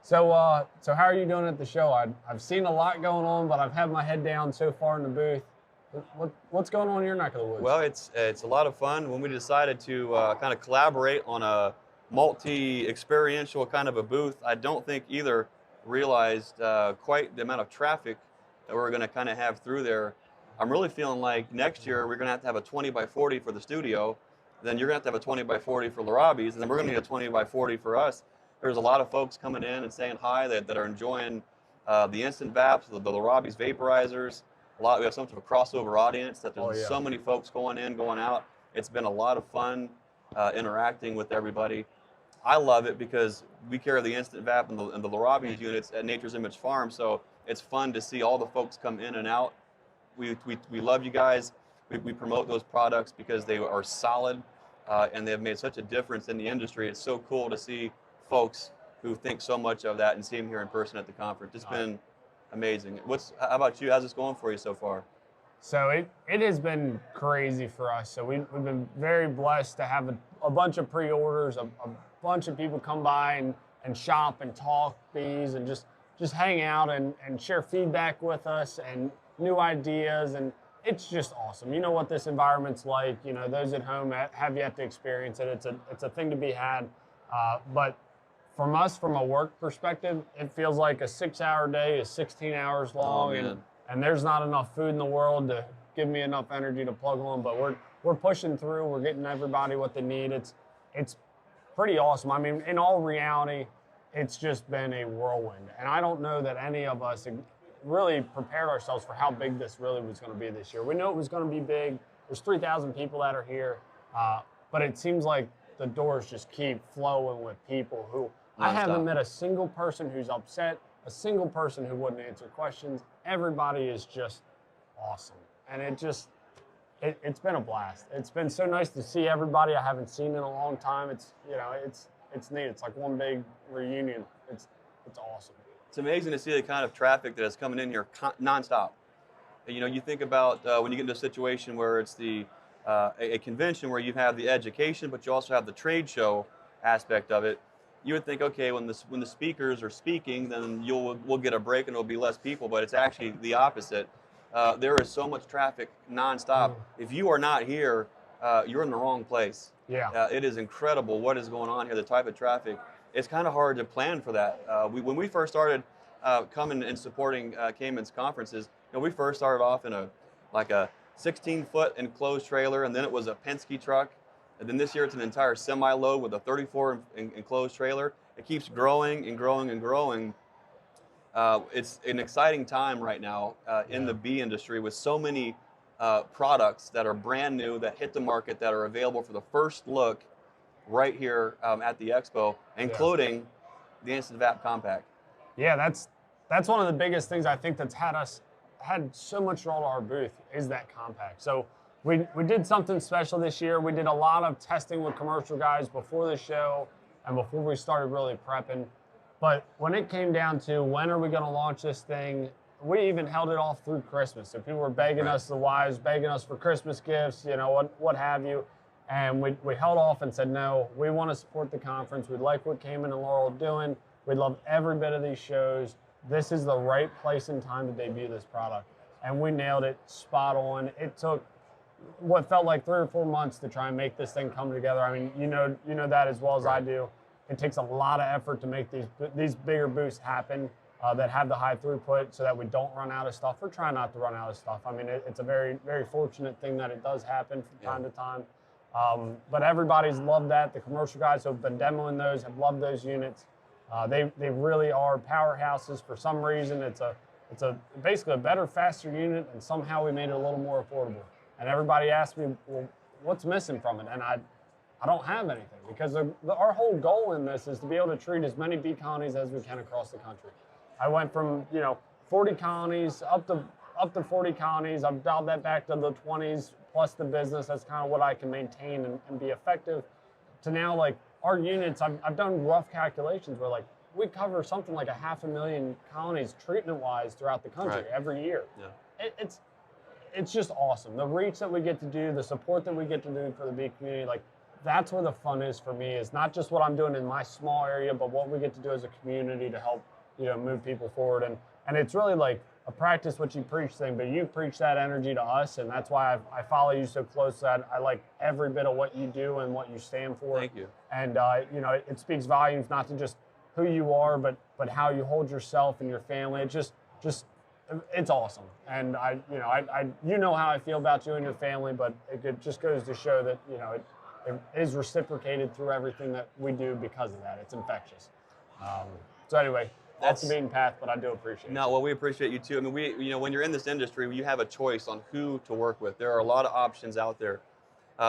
So how are you doing at the show? I've seen a lot going on, but I've had my head down so far in the booth. What's going on in your neck of the woods? Well, it's a lot of fun. When we decided to kind of collaborate on a multi-experiential kind of a booth, I don't think either realized quite the amount of traffic that we're going to kind of have through there. I'm really feeling like next year we're going to have a 20 by 40 for the studio, then you're going to have a 20 by 40 for Larabi's, and then we're going to need a 20 by 40 for us. There's a lot of folks coming in and saying hi that are enjoying the instant vaps, the Larabi's vaporizers. We have some sort of a crossover audience that there's so many folks going in, going out. It's been a lot of fun interacting with everybody. I love it because we carry the instant vap and the Larabi's units at Nature's Image Farm, so it's fun to see all the folks come in and out. We love you guys. We promote those products because they are solid and they've made such a difference in the industry. It's so cool to see folks who think so much of that and see them here in person at the conference. It's been amazing. How about you? How's this going for you so far? So it has been crazy for us. So we've been very blessed to have a bunch of pre-orders, a bunch of people come by and shop and talk bees and just hang out and share feedback with us and new ideas, and it's just awesome. You know what this environment's like. You know, those at home have yet to experience it. It's a thing to be had, but from us, from a work perspective, it feels like a 6-hour day is 16 hours long, and there's not enough food in the world to give me enough energy to plug on. But we're pushing through. We're getting everybody what they need. It's pretty awesome. I mean, in all reality, it's just been a whirlwind, and I don't know that any of us really prepared ourselves for how big this really was going to be this year. We knew it was going to be big. There's 3,000 people that are here, but it seems like the doors just keep flowing with people who I haven't met a single person who's upset, a single person who wouldn't answer questions. Everybody is just awesome. And it's been a blast. It's been so nice to see everybody I haven't seen in a long time. It's neat. It's like one big reunion. It's awesome. It's amazing to see the kind of traffic that is coming in here nonstop. You know, you think about when you get into a situation where it's a convention where you have the education, but you also have the trade show aspect of it. You would think, okay, when the speakers are speaking, then we'll get a break and it'll be less people, but it's actually the opposite. There is so much traffic nonstop. If you are not here, you're in the wrong place. Yeah. It is incredible what is going on here, the type of traffic. It's kind of hard to plan for that. When we first started coming and supporting Cayman's conferences, we first started off in a 16-foot enclosed trailer, and then it was a Penske truck. And then this year it's an entire semi-load with a 34 enclosed trailer. It keeps growing and growing and growing. It's an exciting time right now in the bee industry with so many products that are brand new, that hit the market, that are available for the first look right here at the expo, including the Instant Vap Compact. Yeah, that's one of the biggest things I think that's had so much draw to our booth is that compact. So we did something special this year. We did a lot of testing with commercial guys before the show and before we started really prepping. But when it came down to when are we going to launch this thing, we even held it off through Christmas. So people were begging us, the wives, begging us for Christmas gifts, what have you. And we held off and said, no, we want to support the conference. We like what Cayman and Laurel are doing. We love every bit of these shows. This is the right place and time to debut this product. And we nailed it spot on. It took what felt like 3 or 4 months to try and make this thing come together. I mean, you know that as well as I do. It takes a lot of effort to make these bigger booths happen that have the high throughput so that we don't run out of stuff or try not to run out of stuff. I mean, it's a very, very fortunate thing that it does happen from time to time. But everybody's loved that. The commercial guys who have been demoing those have loved those units. They really are powerhouses for some reason. It's basically a better, faster unit, and somehow we made it a little more affordable. And everybody asked me, well, what's missing from it? And I don't have anything, because our whole goal in this is to be able to treat as many bee colonies as we can across the country. I went from 40 colonies up to 40 colonies. I've dialed that back to the 20s plus the business. That's kind of what I can maintain and be effective. To now, like our units, I've done rough calculations where we cover something like 500,000 colonies treatment-wise throughout the country every year. Yeah. It's just awesome. The reach that we get to do, the support that we get to do for the bee community, that's where the fun is for me, is not just what I'm doing in my small area, but what we get to do as a community to help, move people forward. And it's really like a practice what you preach thing, but you preach that energy to us, and that's why I follow you so close. That I like every bit of what you do and what you stand for. Thank you. And it speaks volumes, not to just who you are, but how you hold yourself and your family. It just it's awesome. And I how I feel about you and your family, but it just goes to show that it is reciprocated through everything that we do because of that. It's infectious. So anyway, that's the beaten path, but I do appreciate it. No, well, we appreciate you too. I mean, when you're in this industry, you have a choice on who to work with. There are a lot of options out there.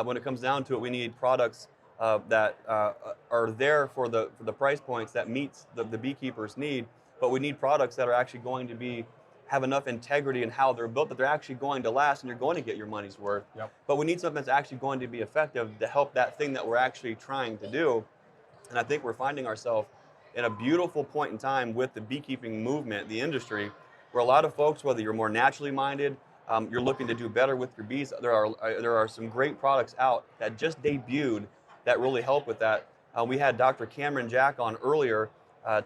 When it comes down to it, we need products that are there for the price points that meets the beekeepers' need, but we need products that are actually going to have enough integrity in how they're built that they're actually going to last and you're going to get your money's worth. Yep. But we need something that's actually going to be effective to help that thing that we're actually trying to do. And I think we're finding ourselves in a beautiful point in time with the beekeeping movement, the industry, where a lot of folks, whether you're more naturally minded, you're looking to do better with your bees, there are some great products out that just debuted that really help with that. We had Dr. Cameron Jack on earlier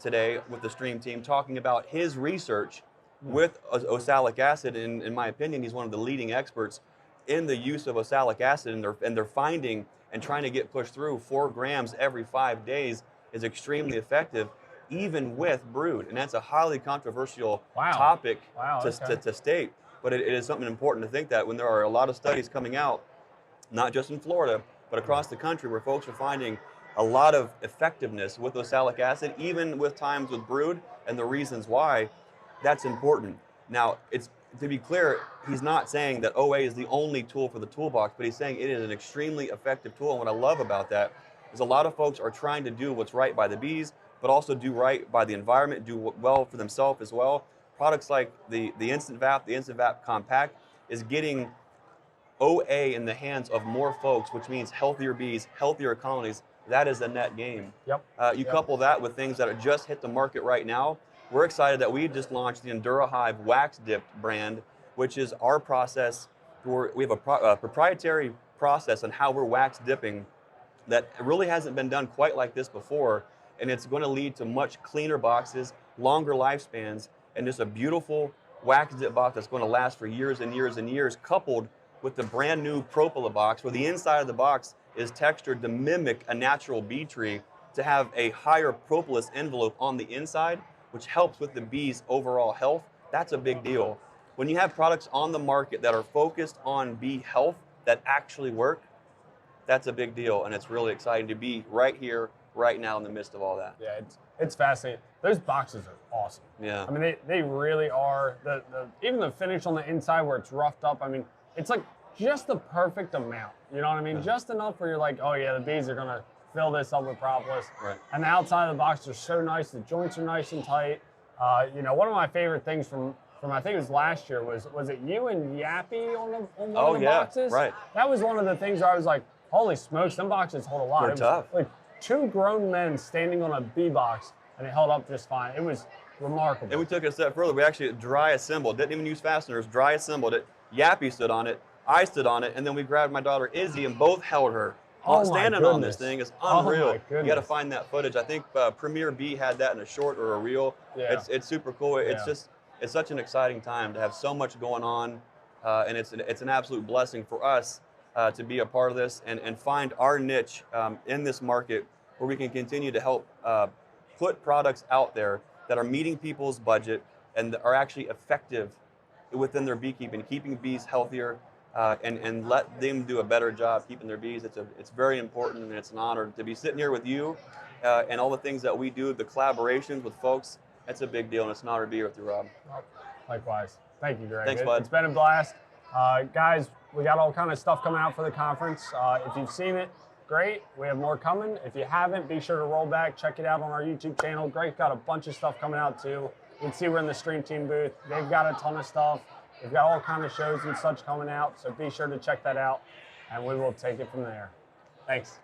today with the Stream team talking about his research with oxalic acid. In my opinion, he's one of the leading experts in the use of oxalic acid, and they're finding and trying to get pushed through 4 grams every 5 days is extremely effective, even with brood. And that's a highly controversial topic to state. But it is something important to think that when there are a lot of studies coming out, not just in Florida, but across the country, where folks are finding a lot of effectiveness with oxalic acid, even with times with brood, and the reasons why, that's important. Now, to be clear, he's not saying that OA is the only tool for the toolbox, but he's saying it is an extremely effective tool. And what I love about that is a lot of folks are trying to do what's right by the bees, but also do right by the environment, do well for themselves as well. Products like the Instant VAP Compact is getting OA in the hands of more folks, which means healthier bees, healthier colonies. That is a net gain. Yep. Couple that with things that are just hit the market right now. We're excited that we just launched the Endura Hive Wax Dipped brand, which is our process. We have a proprietary process on how we're wax dipping that really hasn't been done quite like this before, and it's going to lead to much cleaner boxes, longer lifespans, and just a beautiful wax dip box that's going to last for years and years and years, coupled with the brand new Propola box, where the inside of the box is textured to mimic a natural bee tree, to have a higher propolis envelope on the inside, which helps with the bees' overall health. That's a big deal. When you have products on the market that are focused on bee health that actually work, that's a big deal, and it's really exciting to be right here, right now, in the midst of all that. Yeah, it's fascinating. Those boxes are awesome. Yeah. I mean, they really are. Even the finish on the inside where it's roughed up, I mean, it's like just the perfect amount. You know what I mean? Yeah. Just enough where you're like, oh yeah, the bees are gonna fill this up with propolis. Right. And the outside of the box are so nice. The joints are nice and tight. One of my favorite things from I think it was last year was it you and Yappy on one of the boxes? Right. That was one of the things where I was like, holy smokes, some boxes hold a lot. They're tough. Like 2 grown men standing on a bee box, and it held up just fine. It was remarkable. And we took it a step further. We actually dry assembled, didn't even use fasteners, dry assembled it. Yappy stood on it, I stood on it, and then we grabbed my daughter Izzy and both held her. Standing on this thing is unreal. You got to find that footage. I think Premier Bee had that in a short or a reel. Yeah. It's super cool. It's such an exciting time to have so much going on, and it's an absolute blessing for us to be a part of this and find our niche in this market where we can continue to help put products out there that are meeting people's budget and are actually effective within their beekeeping, keeping bees healthier, and let them do a better job keeping their bees. It's very important, and it's an honor to be sitting here with you and all the things that we do, the collaborations with folks. That's a big deal, and it's an honor to be here with you, Rob. Likewise. Thank you, Greg. Thanks, bud. It's been a blast. Guys, we got all kind of stuff coming out for the conference. If you've seen it, great. We have more coming. If you haven't, be sure to roll back, check it out on our YouTube channel. Greg's got a bunch of stuff coming out too. You can see we're in the Stream Team booth. They've got a ton of stuff. We've got all kind of shows and such coming out, so be sure to check that out, and we will take it from there. Thanks.